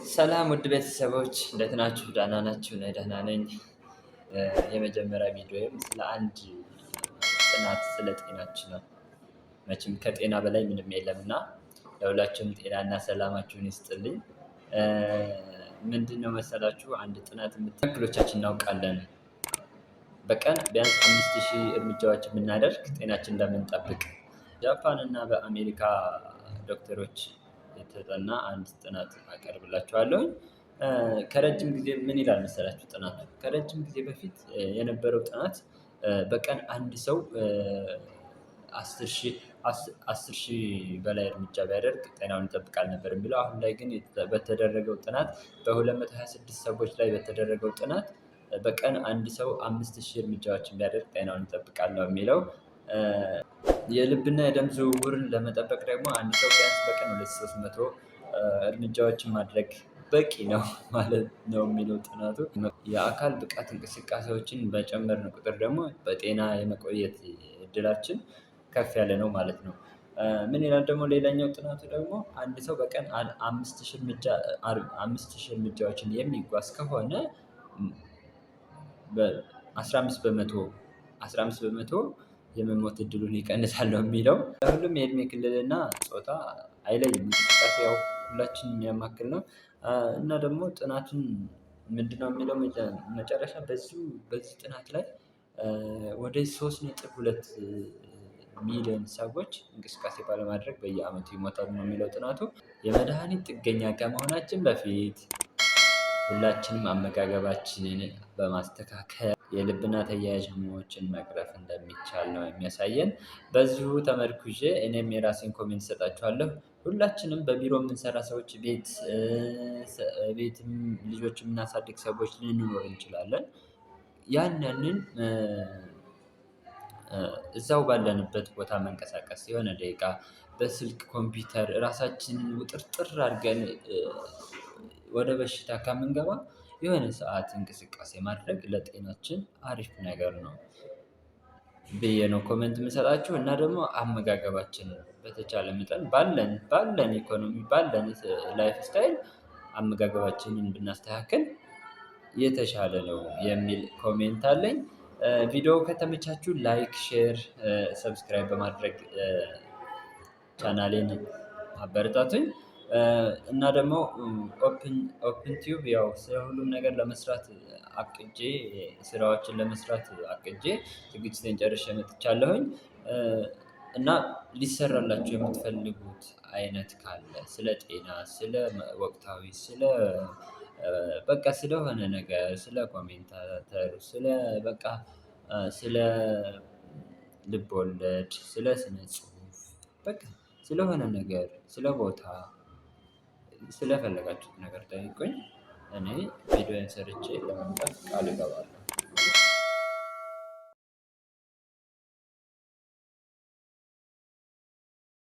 ሰላም ውድ ቤተሰቦች እንዴት ናችሁ? ደህና ናችሁ? እኔ ደህና ነኝ። የመጀመሪያ ቪዲዮዬም ስለ አንድ ጥናት ስለ ጤናችን ነው። መቼም ከጤና በላይ ምንም የለም እና ለሁላችሁም ጤናና ሰላማችሁን ይስጥልኝ። ምንድነው መሰላችሁ አንድ ጥናት ያክሎቻችን እናውቃለን። በቀን ቢያንስ 5000 እርምጃዎች የምናደርግ ጤናችን እንደምንጠብቅ ጃፓን እና በአሜሪካ ዶክተሮች የተጠና አንድ ጥናት አቀርብላችኋለሁ። ከረጅም ጊዜ ምን ይላል መሰላችሁ ጥናቱ? ከረጅም ጊዜ በፊት የነበረው ጥናት በቀን አንድ ሰው 10,000 በላይ እርምጃ ቢያደርግ ጤናውን ይጠብቃል ነበር የሚለው። አሁን ላይ ግን በተደረገው ጥናት በ226 ሰዎች ላይ በተደረገው ጥናት በቀን አንድ ሰው 5000 እርምጃዎችን ቢያደርግ ጤናውን ይጠብቃል ነው የሚለው። የልብና የደም ዝውውርን ለመጠበቅ ደግሞ አንድ ሰው ቢያንስ በቀን 200-300 እርምጃዎችን ማድረግ በቂ ነው ማለት ነው የሚለው ጥናቱ። የአካል ብቃት እንቅስቃሴዎችን በጨመርን ቁጥር ደግሞ በጤና የመቆየት እድላችን ከፍ ያለ ነው ማለት ነው። ምን ይላል ደግሞ ሌላኛው ጥናቱ ደግሞ አንድ ሰው በቀን 5000 እርምጃዎችን የሚጓዝ ከሆነ 15 በመቶ የመሞት እድሉን ይቀንሳል ነው የሚለው። ለሁሉም የእድሜ ክልልና ጾታ አይለይም። እንቅስቃሴ ያው ሁላችንም የሚያማክል ነው። እና ደግሞ ጥናቱን ምንድነው የሚለው መጨረሻ በዚህ ጥናት ላይ ወደ 3.2 ሚሊዮን ሰዎች እንቅስቃሴ ባለማድረግ በየአመቱ ይሞታሉ ነው የሚለው ጥናቱ። የመድኃኒት ጥገኛ ከመሆናችን በፊት ሁላችንም አመጋገባችንን በማስተካከል የልብና ተያያዥ ህመሞችን መቅረፍ እንደሚቻል ነው የሚያሳየን። በዚሁ ተመርኩዤ እኔም የራሴን ኮሜንት እሰጣችኋለሁ። ሁላችንም በቢሮ የምንሰራ ሰዎች ቤትም ልጆች የምናሳድግ ሰዎች ልንኖር እንችላለን። ያንን እዛው ባለንበት ቦታ መንቀሳቀስ የሆነ ደቂቃ በስልክ ኮምፒውተር ራሳችንን ውጥርጥር አድርገን ወደ በሽታ ከምንገባ የሆነ ሰዓት እንቅስቃሴ ማድረግ ለጤናችን አሪፍ ነገር ነው ብዬ ነው ኮሜንት የምሰጣችሁ። እና ደግሞ አመጋገባችንን በተቻለ መጠን ባለን ኢኮኖሚ ባለን ላይፍ ስታይል አመጋገባችንን ብናስተካክል የተሻለ ነው የሚል ኮሜንት አለኝ። ቪዲዮ ከተመቻችሁ ላይክ፣ ሼር፣ ሰብስክራይብ በማድረግ ቻናሌን አበረታቱኝ። እና ደግሞ ኦፕን ቲዩብ ያው ስለ ሁሉም ነገር ለመስራት አቅጄ ስራዎችን ለመስራት አቅጄ ዝግጅቴን ጨርሼ መጥቻለሁኝ። እና ሊሰራላችሁ የምትፈልጉት አይነት ካለ ስለ ጤና፣ ስለ ወቅታዊ፣ በቃ ስለሆነ ነገር ስለ ኮሜንታተር ስለ ልብ ወለድ፣ ስለ ስነ ጽሁፍ በቃ ስለሆነ ነገር ስለ ቦታ ስለፈለጋችሁት ነገር ጠይቁኝ። እኔ ቪዲዮዬን ሰርቼ ለማምጣት ቃል እገባለሁ።